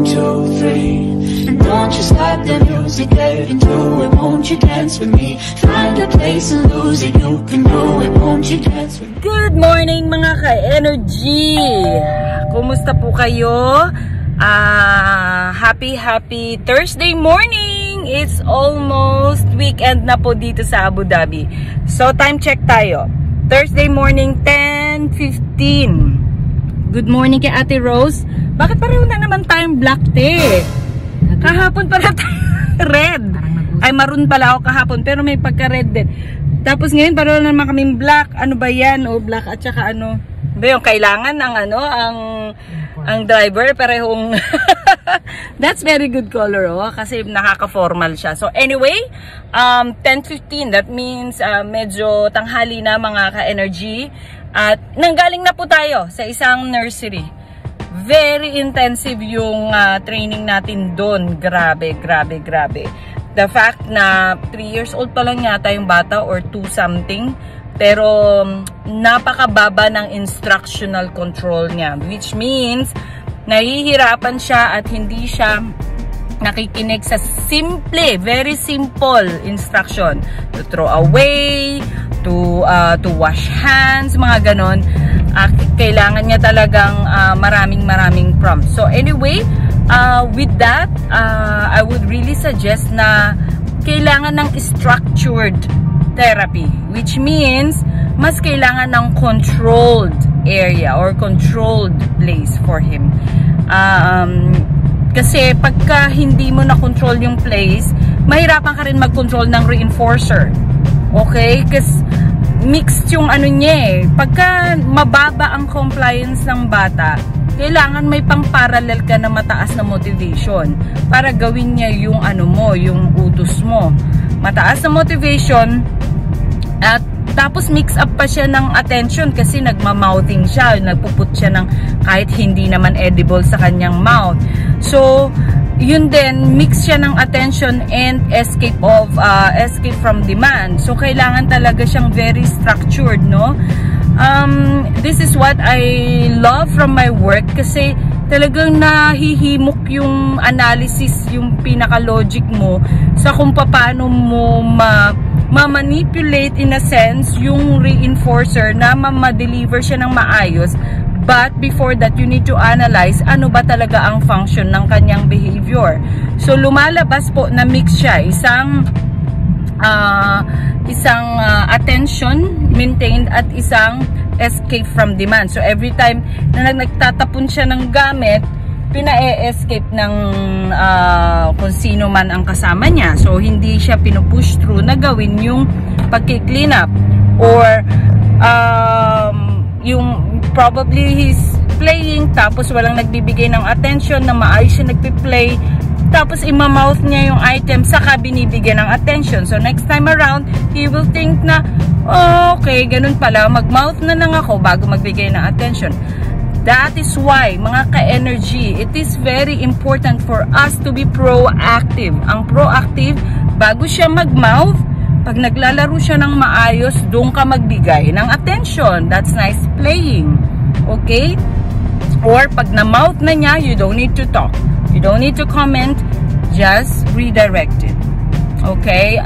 two, three. And don't you stop the music, get into it. Won't you dance with me? Find a place and lose it. You can do it. Won't you dance with me? Good morning mga ka-energy! Kumusta po kayo? Happy Thursday morning! It's almost weekend na po dito sa Abu Dhabi. So time check tayo. Thursday morning, 10:15. Good morning kay Ate Rose. Bakit pareho na naman tayong black tea? Kahapon pala tayo red. Ay, maroon pala ako kahapon, pero may pagka-red din. Tapos ngayon pareho na naman kaming black. Ano ba yan? O black at saka ano? Ba yung kailangan ng ano, ang driver parehong that's very good color, oh, kasi nakaka-formal siya. So anyway, 10:15, that means medyo tanghali na mga ka-energy. At nanggaling na po tayo sa isang nursery. Very intensive yung training natin doon. Grabe. The fact na 3 years old pa lang yata yung bata or 2 something. Pero napakababa ng instructional control niya. Which means, nahihirapan siya at hindi siya nakikinig sa simple, very simple instruction. To throw away, to wash hands, mga ganon. Kailangan niya talagang maraming prompts. So anyway, with that, I would really suggest na kailangan ng structured therapy, which means mas kailangan ng controlled area or controlled place for him. Kasi pagka hindi mo na-control yung place, mahirapan ka rin mag-control ng reinforcer. Okay? Kasi mixed yung ano niya eh. Pagka mababa ang compliance ng bata, kailangan may pang-parallel ka na mataas na motivation para gawin niya yung ano mo, yung utos mo. Mataas na motivation at tapos mix up pa siya ng attention kasi nagma-mouthing siya, nagpuput siya ng kahit hindi naman edible sa kanyang mouth. So, yun din, mix siya ng attention and escape from demand. So, kailangan talaga siyang very structured, no? This is what I love from my work kasi talagang nahihimok yung analysis, yung pinaka-logic mo sa kung paano mo ma-manipulate in a sense yung reinforcer na ma-deliver siya ng maayos. But before that, you need to analyze ano ba talaga ang function ng kanyang behavior. So lumalabas po na mix siya, isang attention maintained at isang escape from demand. So every time na nagtatapon siya ng gamit, pina-escape ng kung sino man ang kasama niya. So hindi siya pinupush through na gawin yung pagki-clean up or yung probably he's playing tapos walang nagbibigay ng attention na maayos siya nagpi-play tapos ima-mouth niya yung item saka binibigyan ng attention. So next time around, he will think na, oh, okay, ganun pala, mag-mouth na lang ako bago magbigay ng attention. That is why, mga ka-energy, it is very important for us to be proactive. Ang proactive, bago siya mag-mouth, pag naglalaro siya ng maayos, doon ka magbigay ng attention. That's nice playing. Okay? Or pag na-mouth na niya, you don't need to talk. You don't need to comment. Just redirect it. Okay?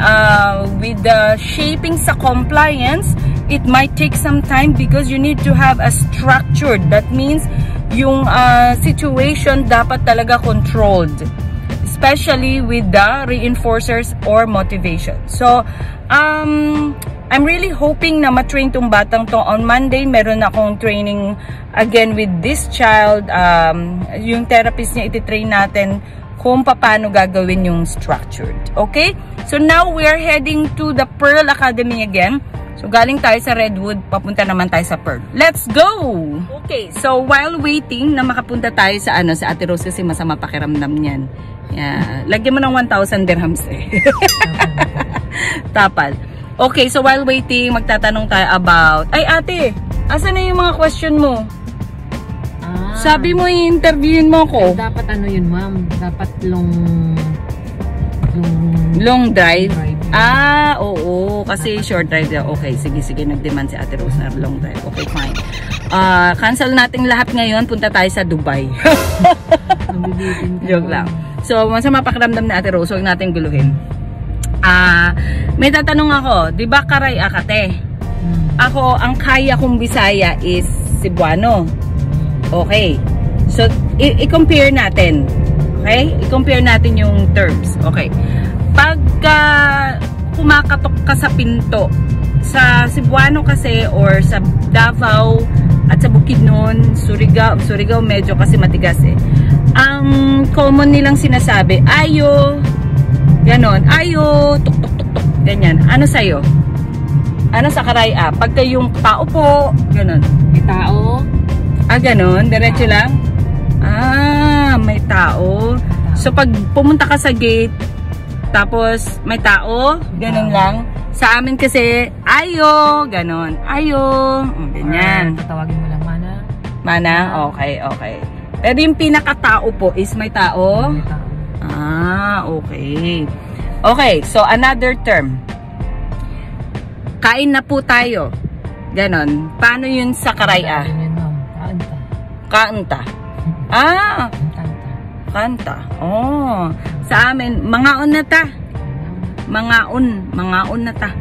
With the shaping sa compliance, it might take some time because you need to have a structured. That means yung situation dapat talaga controlled. Especially with the reinforcers or motivation. So, I'm really hoping na ma-train tong batang to. On Monday, meron akong training again with this child. Yung therapist niya, iti-train natin kung paano gagawin yung structured. Okay? So, now we are heading to the Pearl Academy again. So, galing tayo sa Redwood, papunta naman tayo sa Pearl. Let's go! Okay, so while waiting na makapunta tayo sa sa Ate Rose kasi masama pakiramdam niyan. Yeah. Lagyan mo ng 1,000 dirhams eh. Tapal. Okay, so while waiting, magtatanong tayo about... Ay ate, asan na yung mga question mo? Sabi mo i-interviewin mo ko. Dapat ano yun ma'am? Dapat Long drive? Ah, oo. Kasi short drive. Okay, sige. Nag-demand si Ate Rose na long drive. Okay, fine. Cancel natin lahat ngayon. Punta tayo sa Dubai. Joke lang. So, masama pakiramdam na Ate Rose. Huwag natin guluhin. May tatanong ako. Diba Karay Akate? Ako, ang kaya kong Bisaya is Cebuano. Okay. So, i-compare natin. Okay? I-compare natin yung terms. Okay. Pagka kumakatok ka sa pinto, sa Cebuano kasi or sa Davao at sa Bukidnon, Surigao medyo kasi matigas eh. Ang common nilang sinasabi, ayo, ganon, ayo, tuk, ganyan. Ano sa'yo? Ano sa Karay A? Pagka yung tao po, ganon. May tao. Ganon, diretso lang? May tao. So pag pumunta ka sa gate, tapos may tao, ganon lang. Sa amin kasi, ayo, ganon. Ayo, ganyan. Tatawagin mo lang mana. Mana? Okay. Pero yung pinakatao po is may tao? May tao. Okay. Okay, so another term. Kain na po tayo. Ganon. Paano yun sa Karay A? Kaanta. Kanta. Oh. Sa amin, mangaon na ta. Mangaon na ta.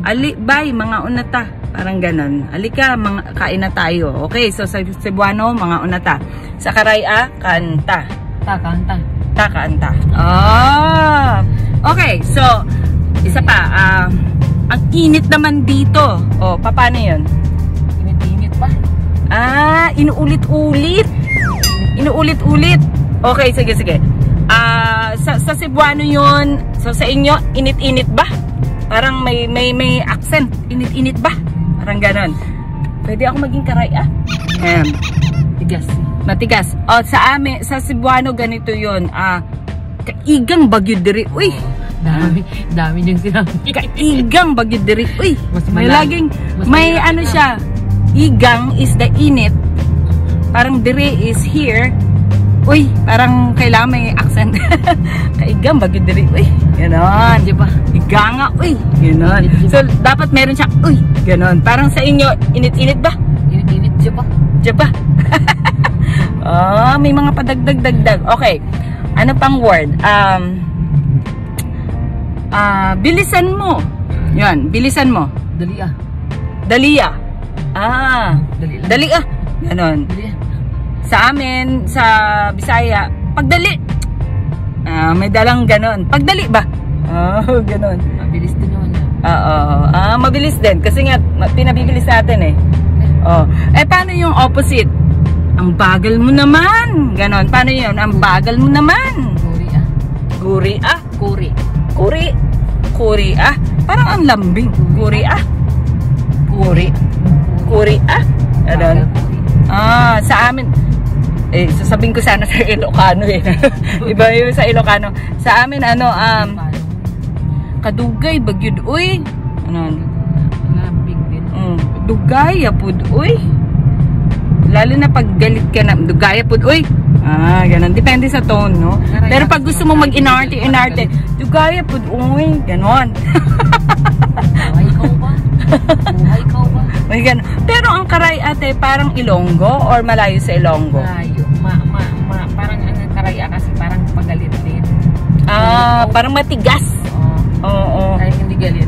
Ali, bay, mangaon na ta. Parang ganon. Alika, kain na tayo. Okay, so sa Cebuano, mangaon na ta. Sa Karay A, kanta. Kanta. Okay, so isa pa, ang init naman dito. Paano yun? Init pa. Inuulit-ulit. Okay, sige. Sa Cebuano yun. So sa inyo, init-init ba? Parang may accent. Init-init ba? Parang ganon. Pwede ako maging Karay A? Matigas. Sa amin, sa Cebuano, ganito yun. Kaigang bagyo diri. Uy! Dami niyang sinabi. Kaigang bagyo diri. Uy! May ano malaki siya. Igang is the init. Parang diri is here. Uy! Parang kailangan may accent. Kaigang bagyo diri. Uy! Ganon. Diba? Iganga. Uy! Ganon. So, dapat meron siya. Uy! Ganon. Parang sa inyo, init-init ba? Init, Diba? May mga padagdag. Okay. Ano pang word? Bilisan mo. Yan, bilisan mo. Dalia. Dalia. Ganon. Sa amin, sa Bisaya, pagdali. May dalang ganon. Pagdali ba? Ganon. Mabilis din yun. Mabilis din. Kasi nga, pinabibilis natin eh. Paano yung opposite? Ang bagal mo naman. Ganon. Paano yun? Ang bagal mo naman. Guri. Parang ang lambing. Guri. Ganon. Sa amin, sasabihin ko sana sa Ilocano eh. Iba yun sa Ilocano. Sa amin, kadugay, bagyod, uy. Lambing din. Dugay, apod, uy. Lalo na pag galit ka na, dugay, apod, uy. Ganon. Depende sa tone, no? Pero pag gusto mo mag-inarte, dugay, apod, uy. Ganon. Buhay ka ba? May ganon. Pero ang Karay Ate, parang Ilonggo or malayo sa Ilonggo? Malayo. Parang ang Karay kasi parang pagalit din. Parang matigas. Oo. Kahit hindi galit.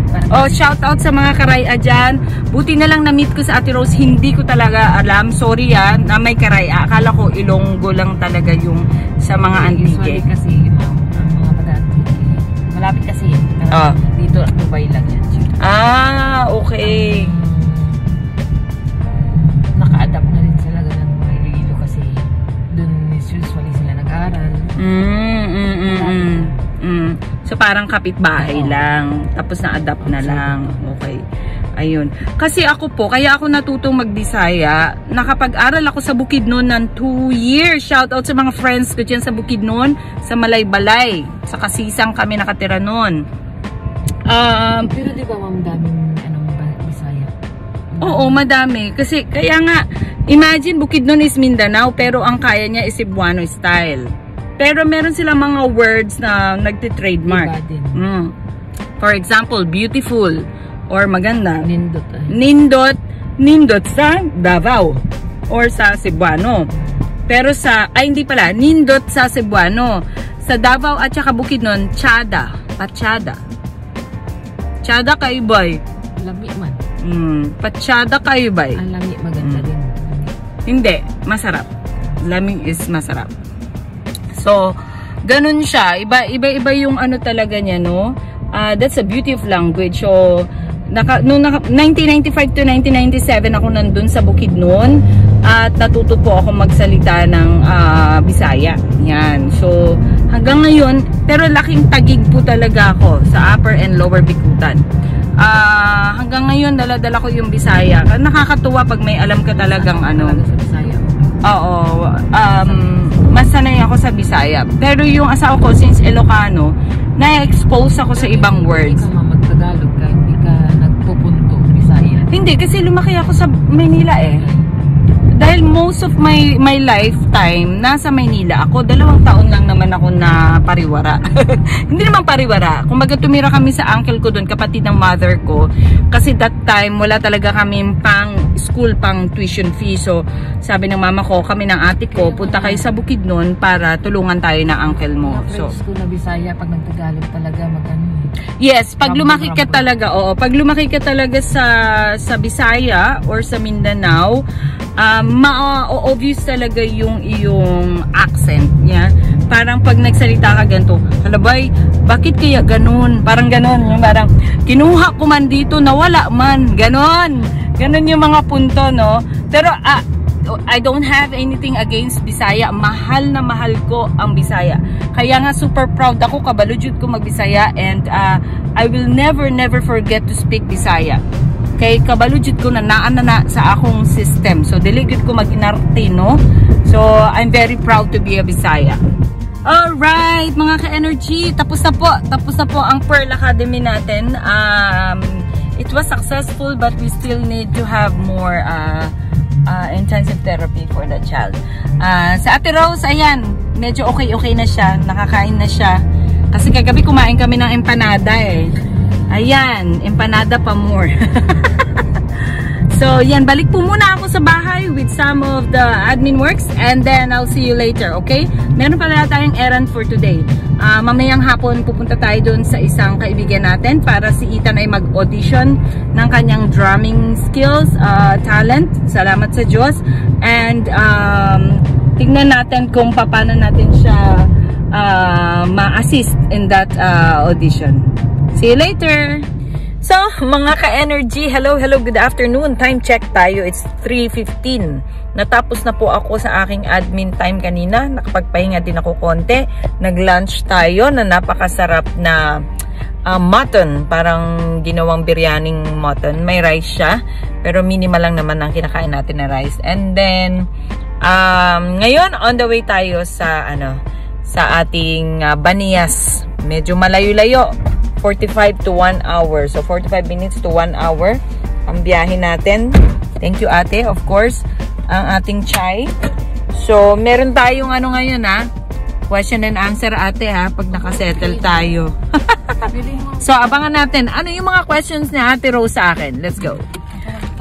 Shout out sa mga Karay dyan. Buti na lang na-meet ko sa Ate Rose. Hindi ko talaga alam. Sorry na may Karay. Akala ko Ilonggo lang talaga yung sa mga Antique. Usually kasi, ang mga padati, malapit kasi. Dito, Dubai lang yan. Okay. Naka-adapt na rin sila ganun mga Iloilo kasi dun usually sila nag-aral. So parang kapitbahay lang. Tapos na-adapt na lang. Okay. Ayun. Kasi ako po, kaya ako natutong mag-Bisaya. Nakapag-aral ako sa Bukidnon ng 2 years. Shout out sa mga friends ko dyan sa Bukidnon, sa Malaybalay. Sa Kasisang kami nakatira nun. Pero di ba ma'am daming Bisaya? Oo, madami. Kasi kaya nga, imagine Bukidnon is Mindanao pero ang kaya niya is Cebuano style. Pero meron silang mga words na nagti-trademark. Iba din. For example, beautiful or maganda. Nindot. Nindot sa Davao or sa Cebuano. Pero hindi pala, nindot sa Cebuano. Sa Davao at saka Bukidnon, tsada. Patsyada. Tsada kayo, boy. Lami man. Patsyada kayo, boy. Ang lami, maganda din. Hindi, masarap. Lami is masarap. So, ganun siya. Iba yung ano talaga niya, no? That's a beauty of language. So, noong 1995 to 1997 ako nandun sa Bukidnon at natuto po ako magsalita ng Bisaya. Yan. So, hanggang ngayon, pero laking tagig po talaga ako sa Upper and Lower Bikutan. Hanggang ngayon, dala-dala ko yung Bisaya. Nakakatuwa pag may alam ka talagang ano. Sa Bisaya. Oo. Mas sanay ako sa Bisaya. Pero yung asawa ko, since Ilocano, na-expose ako sa ibang words. Hindi ka magtagalog ka, hindi ka nagpupunto Bisaya. Hindi, kasi lumaki ako sa Maynila eh. Dahil most of my lifetime, nasa Maynila ako. 2 taon lang naman ako na pariwara. Hindi naman pariwara. Kumbaga tumira kami sa uncle ko doon, kapatid ng mother ko. Kasi that time, wala talaga kami pang school, pang tuition fee. So, sabi ng mama ko, kami ng ate ko, punta kayo sa Bukidnon para tulungan tayo ng uncle mo. So, school na Bisaya, pag nagtagalog talaga magano. Yes, pag lumaki ka talaga, pag lumaki ka talaga sa Bisaya or sa Mindanao, ma-obvious talaga yung iyong accent niya. Parang pag nagsalita ka ganito, halabay, bakit kaya ganun? Parang ganun, yung parang kinuha ko man dito, nawala man, ganun. Ganun yung mga punto, no? Pero I don't have anything against Bisaya. Mahal na mahal ko ang Bisaya. Kaya nga super proud ako, kabalujud ko mag-Bisaya, and I will never forget to speak Bisaya. Kay kabalujud ko na sa akong system. So diligid ko mag-inarte, no? So I'm very proud to be a Bisaya. Alright, mga ka-energy, tapos na po ang Pearl Academy natin. It was successful, but we still need to have more intensive therapy for the child. Sa Ate Rose, ayan, medyo okay na siya, nakakain na siya. Kasi kagabi kumain kami ng empanada eh. Ayan, empanada pa more. So, yan, balik po muna ako sa bahay with some of the admin works, and then I'll see you later, okay? Meron pala tayong errand for today. Mamayang hapon pupunta tayo doon sa isang kaibigan natin para si Ethan ay mag-audition ng kanyang drumming skills, talent. Salamat sa Diyos. And tingnan natin kung paano natin siya ma-assist in that audition. See you later! So, mga ka-energy, hello, good afternoon. Time check tayo. It's 3:15. Natapos na po ako sa aking admin time kanina. Nakapagpahinga din ako konti. Nag-lunch tayo na napakasarap na mutton. Parang ginawang biryaning mutton. May rice siya. Pero minimal lang naman ang kinakain natin na rice. And then, ngayon, on the way tayo sa ating Baniyas. Medyo malayo-layo. 45 to 1 hour. So, 45 minutes to 1 hour ang biyahe natin. Thank you, ate. Of course, ang ating chai. So, meron tayong ngayon, question and answer, ate, pag nakasettle tayo. So, abangan natin. Ano yung mga questions ni Ate Rose sa akin? Let's go.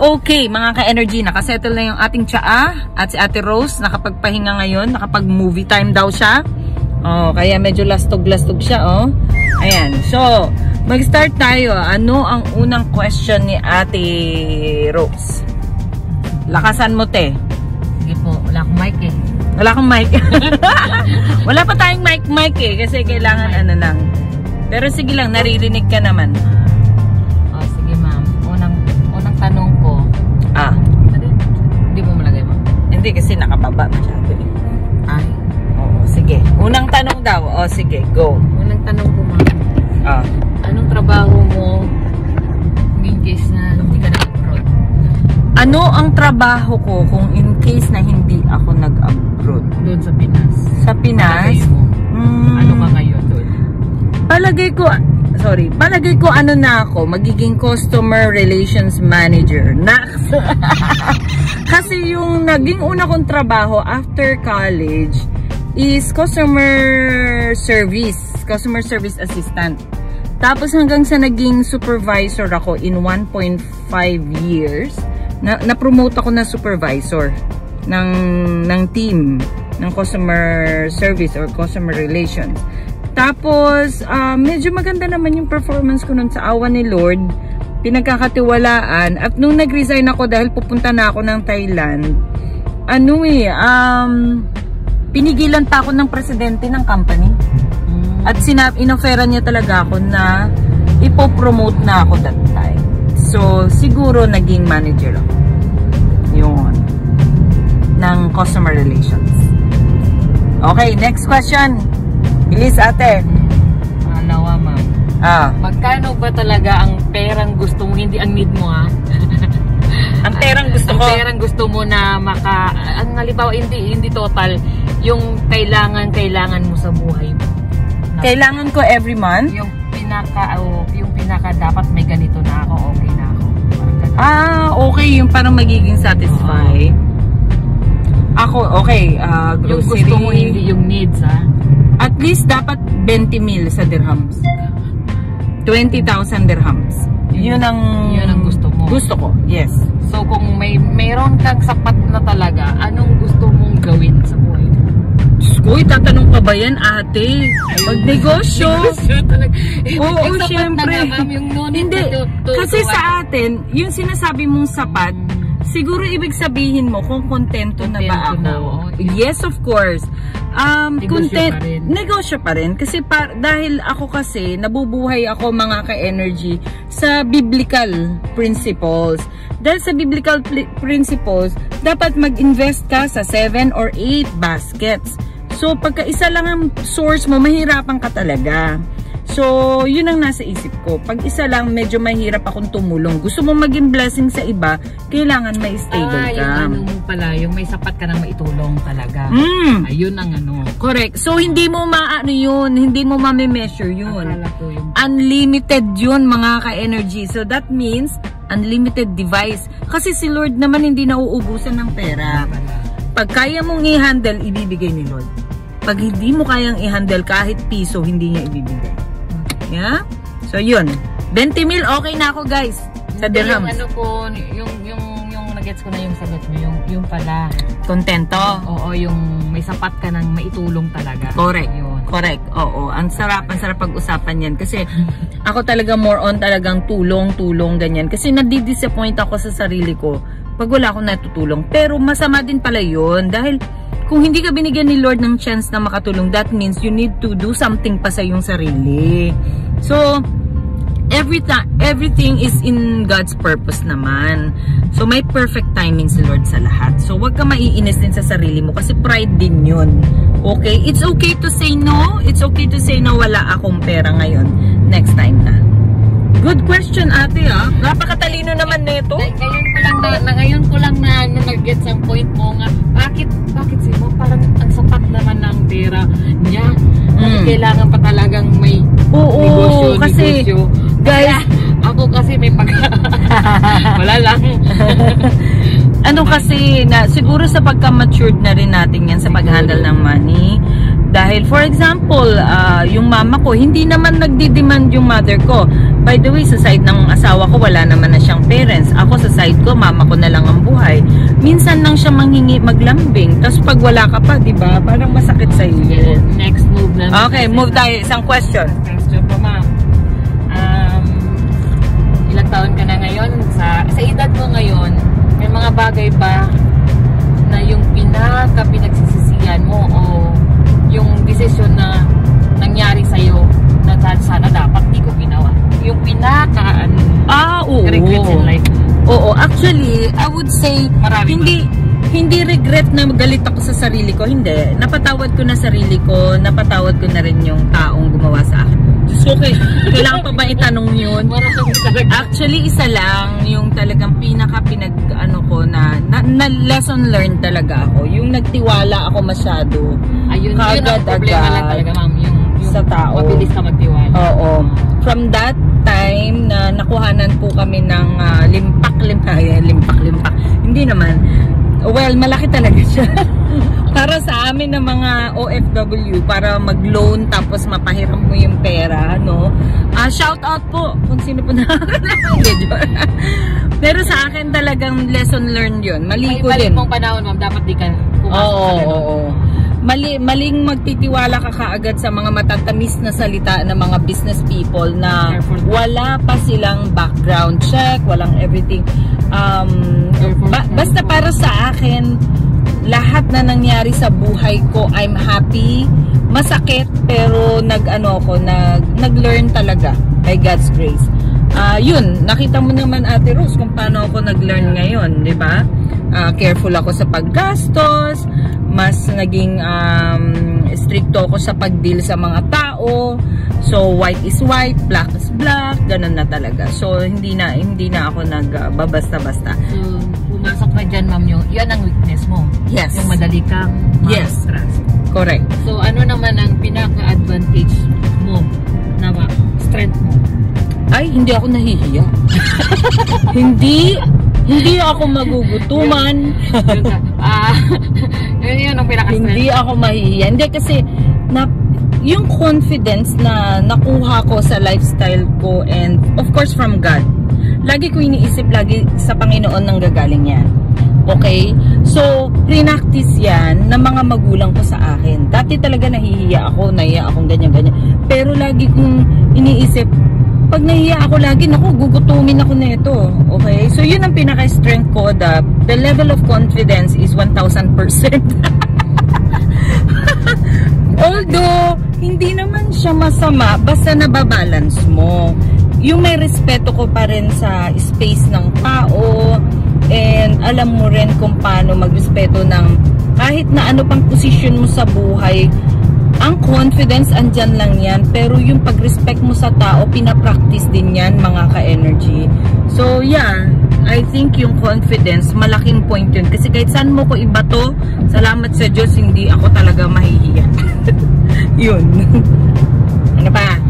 Okay, mga ka-energy, nakasettle na yung ating tsaa at si Ate Rose nakapagpahinga ngayon. Nakapag-movie time daw siya. Kaya medyo lastog-lastog siya, Ayan. So, mag-start tayo. Ano ang unang question ni Ate Rose? Lakasan mo, te. Sige po, wala akong mic eh. Wala akong mic. Wala pa tayong mic eh. Kasi kailangan lang. Pero sige lang, naririnig ka naman. Sige ma'am. Unang tanong ko. Hindi mo malagay, ma'am? Hindi, kasi nakababa masyado eh. Sige. Unang tanong daw. Sige, go. Unang tanong ko, ma'am. Anong trabaho mo in case na hindi ka nag-abroad? Ano ang trabaho ko kung in case na hindi ako nag-abroad? Doon sa Pinas. Sa Pinas? Ano ka ngayon doon? Palagay ko na ako, magiging customer relations manager. Kasi yung naging una kong trabaho after college is customer service assistant. Tapos hanggang sa naging supervisor ako in 1.5 years, na-promote ako na supervisor ng team ng customer service or customer relations. Tapos medyo maganda naman yung performance ko nun sa awa ni Lord, pinagkakatiwalaan. At nung nag-resign ako dahil pupunta na ako ng Thailand, pinigilan pa ako ng presidente ng company. At inofferan niya talaga ako na ipopromote na ako that time. So, siguro naging manager ako. Yun. Ng customer relations. Okay, next question. Bilis, ate. Nawa, ma'am. Magkano ba talaga ang perang gusto mo, hindi ang need mo, ha? Ang perang gusto ko. Ang perang gusto mo na ang halimbawa, hindi total, yung kailangan mo sa buhay mo. Kailangan ko every month? Yung pinaka dapat may ganito na ako, okay na ako. Okay. Yung parang magiging satisfy. Ako, okay. Grocery. Yung gusto mo, hindi yung needs, ha? At least dapat 20 mil sa dirhams. 20,000 dirhams. Yun ang gusto mo. Gusto ko, yes. So kung mayroon kang sapat na talaga, anong gusto mong gawin sa buhay mo? Uy, tatanong pa ba yan, ate? Magnegosyo. Oo, syempre. Hindi. Kasi sa atin, yung sinasabi mong sapat, siguro ibig sabihin mo kung kontento na ba ako. Yes, of course. Negosyo pa rin. Kasi dahil ako kasi, nabubuhay ako mga ka-energy sa biblical principles. Dahil sa biblical principles, dapat mag-invest ka sa 7 or 8 baskets. So, pagka isa lang ang source mo, mahirapan ka talaga. So, yun ang nasa isip ko. Pag isa lang, medyo mahirap akong tumulong. Gusto mo maging blessing sa iba, kailangan may stable ka. Yung pala, yung may sapat ka nang maitulong talaga. Ayun ang Correct. So, hindi mo hindi mo ma-measure yun. Akala ko yung unlimited yun, mga ka-energy. So, that means, unlimited device. Kasi si Lord naman hindi nauubusan ng pera. Pag kaya mong i-handle, ibibigay ni Lord. Pag hindi mo kayang i-handle kahit piso, hindi niya ibibigay. Yeah? So, yun. 20 mil, okay na ako, guys. Sa dirhams. Yung nagets ko na yung sagot mo, yung pala. Kontento? Oo, yung may sapat ka nang maitulong talaga. Correct. Yun. Correct. Oo. Ang sarap pag-usapan yan. Kasi, ako talaga more on talagang tulong, ganyan. Kasi nadi-disappoint ako sa sarili ko pag wala akong natutulong. Pero, masama din pala yun. Dahil, kung hindi ka binigyan ni Lord ng chance na makatulong, that means you need to do something pa sa iyong sarili. So, everything is in God's purpose naman. So, may perfect timing si Lord sa lahat. So, wag ka maiinis din sa sarili mo kasi pride din yun. Okay? It's okay to say no. It's okay to say na wala akong pera ngayon. Next time na. Good question, ate, ha? Napakatalino naman nito. Ngayon ko lang na nag-gets ang point mo nga. Bakit siya? Parang ang sapat naman ng pera niya. Kailangan pa talagang may negosyo. Guys, ako kasi may wala lang. Kasi, siguro sa pagka-matured na rin natin yan sa pag-handle ng money. Dahil, for example, yung mama ko, hindi naman nagdi-demand yung mother ko. By the way, sa side ng asawa ko, wala naman na siyang parents. Ako sa side ko, mama ko na lang ang buhay. Minsan lang siya manghingi maglambing. Tapos pag wala ka pa, diba? Parang masakit sa iyo. Next move na. Okay, move tayo. Isang question. Question pa, ma'am. Ilang taon ka na ngayon? Sa edad mo ngayon, may mga bagay ba na yung pinagsisisihan mo o yung desisyon na nangyari sa'yo na sana dapat di ko ginawa? Yung regrets in life. Oo, actually, I would say hindi regret na galit ako sa sarili ko. Hindi. Napatawad ko na sarili ko, napatawad ko na rin yung taong gumawa sa akin. So, kailangan pa ba itanong yun? Actually, isa lang yung talagang ko na lesson learned talaga ako. Yung nagtiwala ako masyado. Ayun, yun ang problema lang talaga, ma'am. Yung sa tao. Mabilis ka magtiwala. Oo. From that time na nakuhanan po kami ng limpak. Hindi naman. Well, malaki talaga siya. Para sa amin ng mga OFW, para mag-loan tapos mapahiram mo yung pera, no? Shout out po kung sino po nakakalaman. Pero sa akin talagang lesson learned yun. Mali ko din. Balik mong panahon, ma'am, dapat di ka Oo. Maling magtitiwala ka kaagad sa mga matatamis na salita ng mga business people na wala pa silang background check, walang everything. Basta para sa akin, lahat na nangyari sa buhay ko, I'm happy. Masakit, pero nag-learn talaga by God's grace. Yun, nakita mo naman Ate Rose kung paano ako nag-learn ngayon, di ba? Careful ako sa paggastos, mas naging stricto ako sa pag-deal sa mga tao. So white is white, black is black, ganun na talaga. So hindi na ako nagbabasta-basta. So pumasok na dyan, ma'am, yan ang weakness mo. Yes. Yung madali kang ma-trust. Correct. So ano naman ang pinaka-advantage mo na strength mo? Ay, hindi ako nahihiya. Hindi ako magugutuman. Yun ang pinaka-strength. Hindi ako mahihiya. Hindi kasi yung confidence na nakuha ko sa lifestyle ko and of course from God. Lagi ko iniisip lagi sa Panginoon nang gagaling yan. Okay? So, pre-practice yan ng mga magulang ko sa akin. Dati talaga nahihiya akong ganyan-ganyan. Pero lagi kong iniisip, pag nahiya ako lagi, gugutumin ako nito. Okay? So, yun ang pinaka-strength ko. The level of confidence is 1,000%. Although, hindi naman siya masama, basta nababalance mo. Yung may respeto ko pa rin sa space ng tao, and alam mo rin kung paano magrespeto ng kahit na ano pang position mo sa buhay. Ang confidence, andyan lang yan. Pero yung pag-respect mo sa tao, pinapractice din yan, mga ka-energy. So, yeah. I think yung confidence, malaking point yun. Kasi kahit saan mo ko ibato, salamat sa Diyos, hindi ako talaga mahihiya. Yun. Ano pa?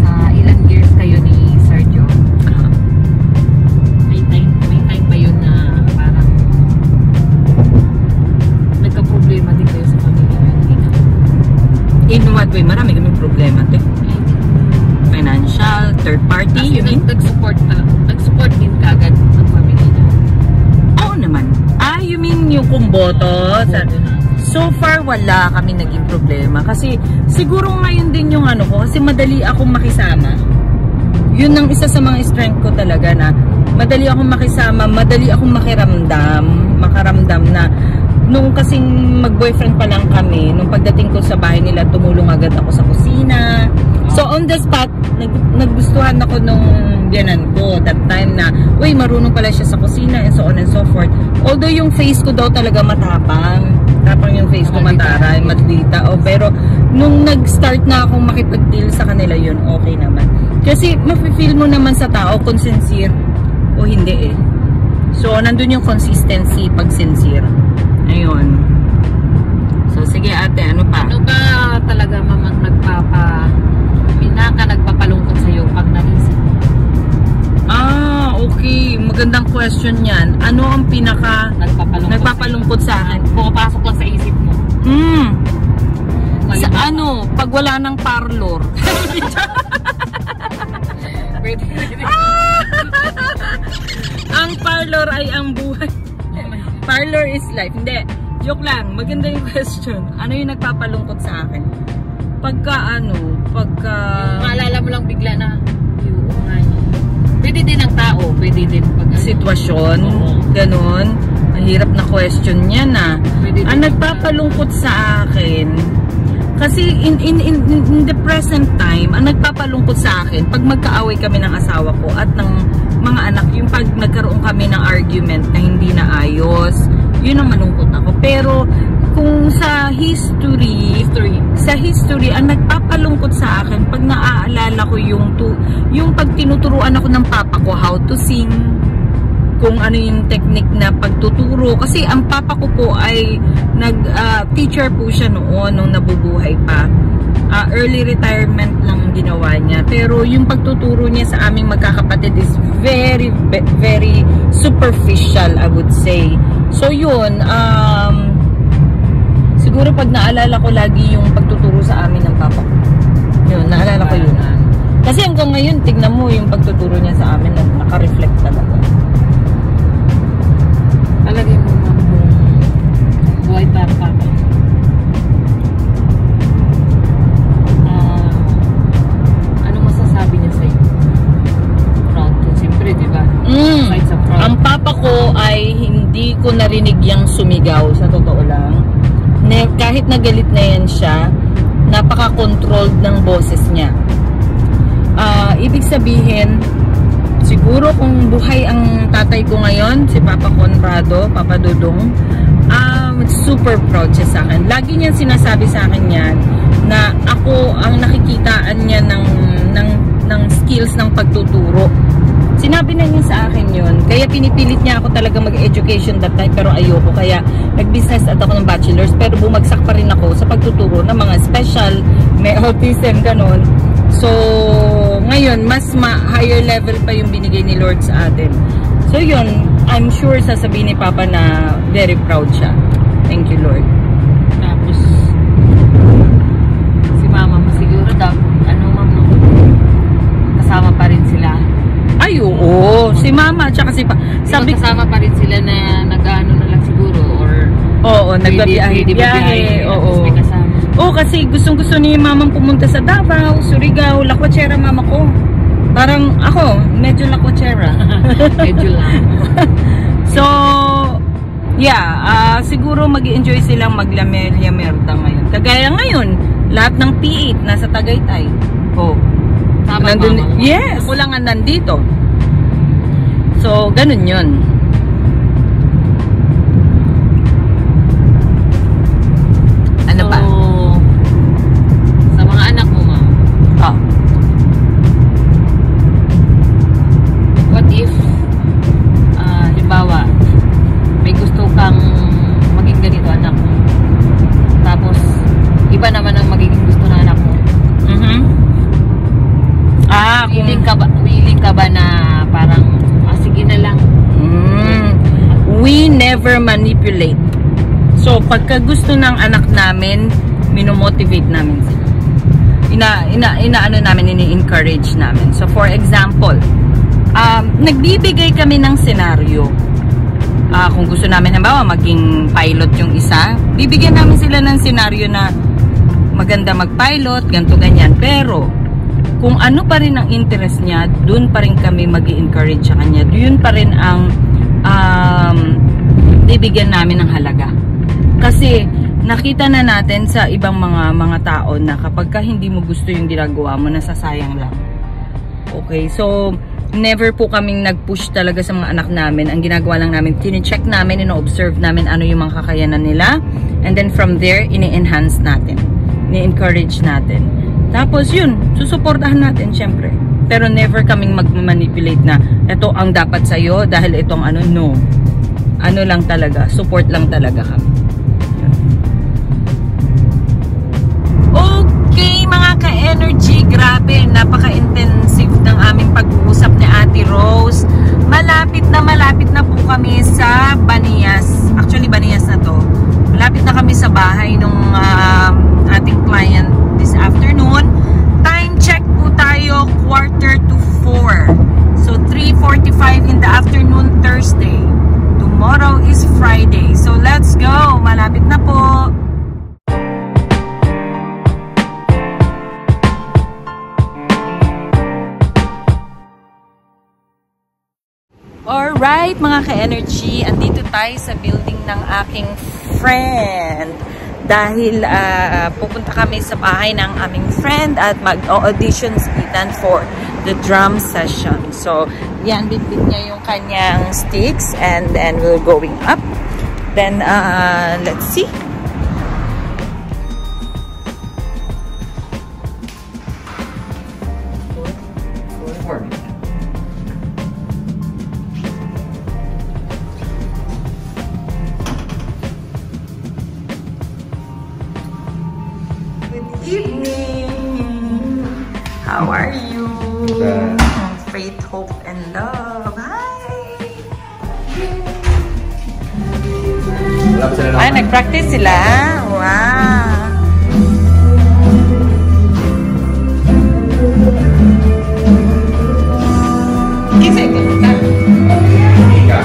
Sa ilang years kayo ni Sergio? May time ba yun na parang nagka-problema din kayo sa pamilya? In what way? Marami kaming problema, te. Financial, third party, you mean? Nag-support din kagad ng pamilya niyo? Oo naman. You mean yung kumboto? So far, wala kami naging problema. Kasi siguro ngayon din yung ko, kasi madali akong makisama. Yun ang isa sa mga strength ko talaga na madali akong makisama, madali akong makaramdam na nung kasing mag-boyfriend pa lang kami, nung pagdating ko sa bahay nila, tumulong agad ako sa kusina. So on the spot, naggustuhan ako nung biyanan ko that time na, uy, marunong pala siya sa kusina and so on and so forth. Although yung face ko daw talaga matapang yung face ko, mataray, madlita. Pero nung nag-start na akong makipag-deal sa kanila, yun, okay naman. Kasi mafe-feel mo naman sa tao kung sincere o hindi eh. So nandun yung consistency pag sincere. Ayun. So sige ate, ano pa? Ano ba talaga mamang nagpapalungkot sa'yo pag naisip mo? Okay. Magandang question yan. Ano ang nagpapalungkot sa akin? Pumapasok lang sa isip mo. Sa pag wala ng parlor. Ang parlor ay ang buhay. Parlor is life. Hindi. Joke lang. Maganda yung question. Ano yung nagpapalungkot sa akin? Maalala mo lang bigla na pwede din ang tao, pwede din sitwasyon, ganun. Mahirap na question yan ang nagpapalungkot sa akin kasi in the present time, ang nagpapalungkot sa akin pag magkaaway kami ng asawa ko at ng mga anak, yung pag nagkaroon kami ng argument na hindi na ayos, yun ang malungkot ako. Pero kung sa history, ang nagpapalungkot sa akin pag naaalala ko yung pag tinuturuan ako ng papa ko how to sing, kung ano yung technique na pagtuturo. Kasi ang papa ko po ay teacher po siya noon nung nabubuhay pa. early retirement lang ginawa niya. Pero yung pagtuturo niya sa aming magkakapatid is very, very superficial, I would say. So yun, siguro pag naalala ko lagi yung pagtuturo sa amin ng papa ko. Yun, naalala ko yun. Kasi hanggang ngayon, tignan mo yung pagtuturo niya sa amin, naka-reflect talaga. Alagay mo ma'am kung buhay pa ang papa. Ano masasabi niya sa'yo? Proud ko, siyempre, di ba? Aside sa proud. Ang papa ko ay hindi ko narinig yang sumigaw, sa totoo lang. Kahit nagalit na yan siya, napaka-controlled ng boses niya. Ibig sabihin, siguro kung buhay ang tatay ko ngayon, si Papa Conrado, Papa Dudong, super proud siya sa akin. Lagi niya sinasabi sa akin yan na ako ang nakikitaan niya ng skills ng pagtuturo. Sinabi na niya sa akin yun. Kaya pinipilit niya ako talaga mag-education that time, pero ayoko. Kaya nag-business at ako ng bachelor's, pero bumagsak pa rin ako sa pagtuturo ng mga special, may autism, ganun. So, ngayon, mas higher level pa yung binigay ni Lord sa atin. So, yun, I'm sure sasabihin ni Papa na very proud siya. Thank you, Lord. Tapos, si Mama mo siguro kasama pa rin sila. Ay, oo. Si Mama, tsaka si Papa. Sabi, kasama pa rin sila na nag-ano na lang siguro, or oo, nagbabiyahe. Oo. Oo, kasi gustong-gusto ni Mamang pumunta sa Davao, Surigao, Lakwachera, Mama ko. Parang ako, medyo Lakwachera. Medyo lang. So, yeah, siguro mag-i-enjoy silang maglamerda ngayon. Kagaya ngayon, lahat ng P8 nasa Tagaytay. Oh. Tama, nandun, Mama. yes, kulangan nandito. So, ganun yun. Ano pa? Sa mga anak mo, Ma'am. Oh. What if, halimbawa, may gusto kang maging ganito, anak mo. Tapos, iba naman ang magiging gusto ng anak mo. Willing ka ba na parang, sige na lang. We never manipulate. So, pagka gusto ng anak namin, minomotivate namin sila. Inaano namin, ini-encourage namin. So, for example, nagbibigay kami ng senaryo. Kung gusto namin, halimbawa, maging pilot yung isa, bibigyan namin sila ng senaryo na maganda mag-pilot, ganito, ganyan. Pero, kung ano pa rin ang interest niya, dun pa rin kami mag-i-encourage sa kanya. Dun pa rin ang bibigyan namin ng halaga. Kasi nakita na natin sa ibang mga tao na kapag ka hindi mo gusto yung ginagawa mo, nasasayang lang. Okay, so never po kaming nag-push talaga sa mga anak namin. Ang ginagawa lang namin, tine-check namin, ino-observe namin ano yung mga kakayanan nila. And then from there, ini-enhance natin. Ini-encourage natin. Tapos yun, susuportahan natin syempre. Pero never kaming mag-manipulate na ito ang dapat sa'yo dahil itong ano, no. Ano lang talaga, support lang talaga kami. Okay mga ka-energy, grabe, napaka-intensive ng aming pag-uusap ni Ate Rose. Malapit na po kami sa Banias. Actually, Banias na to. Malapit na kami sa bahay ng ating client this afternoon. Time check po tayo, 3:45. So, 3:45 in the afternoon, Thursday. Tomorrow is Friday. So, let's go. Malapit na po. Alright, mga ka-energy, andito tayo sa building ng aking friend. Dahil pupunta kami sa bahay ng aming friend at mag-audition Ethan for the drum session. So, yan, bitbit niya yung kanyang sticks and then we're going up. Then, let's see. Good evening! How are you? Faith, hope, and love. Hi! Ay, nag-practice sila. Wow! Kisay ka? Ika. Ika.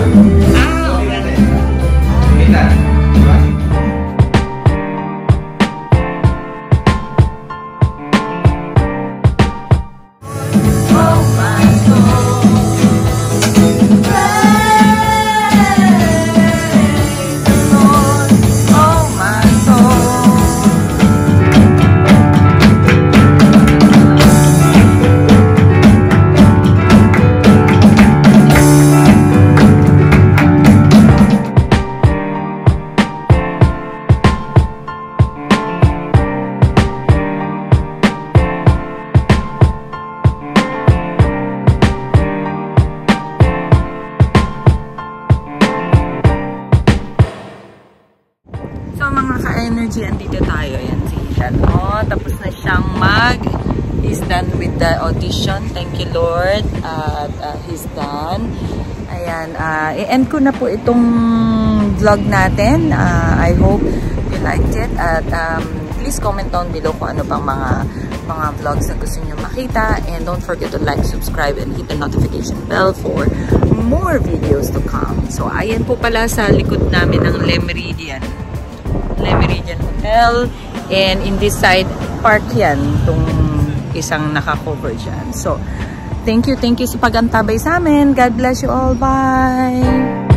So mga ka-energy, andito tayo. Yan si Shano. Tapos na siyang he's done with the audition. Thank you, Lord. At he's done. Ayan. I-end ko na po itong vlog natin. I hope you liked it. At please comment down below kung ano pang mga vlogs na gusto nyo makita. And don't forget to like, subscribe, and hit the notification bell for more videos to come. So ayan po pala sa likod namin ng Le Méridien Hotel, and in this side park yan, itong isang naka-cover dyan. So thank you sa pag-antabay sa amin. God bless you all. Bye!